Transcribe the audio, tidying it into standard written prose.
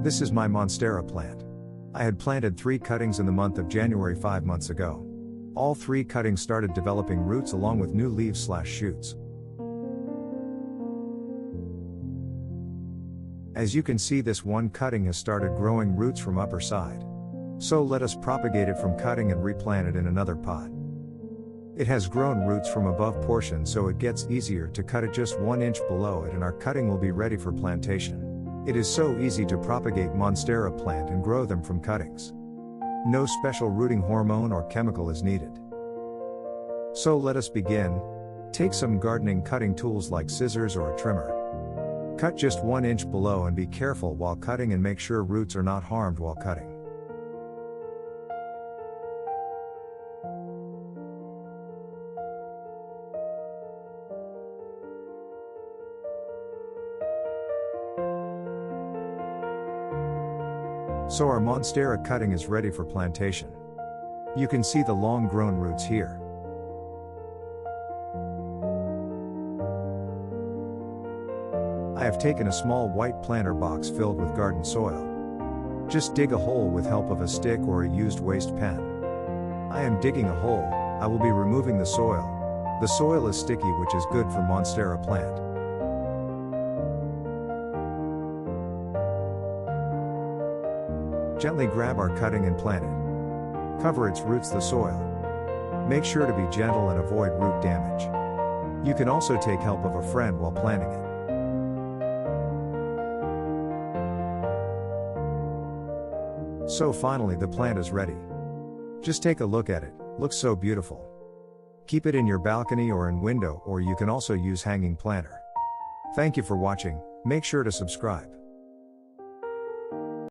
This is my Monstera plant. I had planted 3 cuttings in the month of January 5 months ago. All 3 cuttings started developing roots along with new leaves/shoots. As you can see, this one cutting has started growing roots from upper side. So let us propagate it from cutting and replant it in another pot. It has grown roots from above portion, so it gets easier to cut it just 1 inch below it, and our cutting will be ready for plantation. It is so easy to propagate Monstera plant and grow them from cuttings. No special rooting hormone or chemical is needed. So let us begin. Take some gardening cutting tools like scissors or a trimmer. Cut just 1 inch below and be careful while cutting and make sure roots are not harmed while cutting. So our Monstera cutting is ready for plantation. You can see the long grown roots here. I have taken a small white planter box filled with garden soil. Just dig a hole with help of a stick or a used waste pen. I am digging a hole. I will be removing the soil. The soil is sticky, which is good for Monstera plant. Gently grab our cutting and plant it. Cover its roots the soil. Make sure to be gentle and avoid root damage. You can also take help of a friend while planting it. So finally the plant is ready. Just take a look at it, looks so beautiful. Keep it in your balcony or in window, or you can also use hanging planter. Thank you for watching, make sure to subscribe.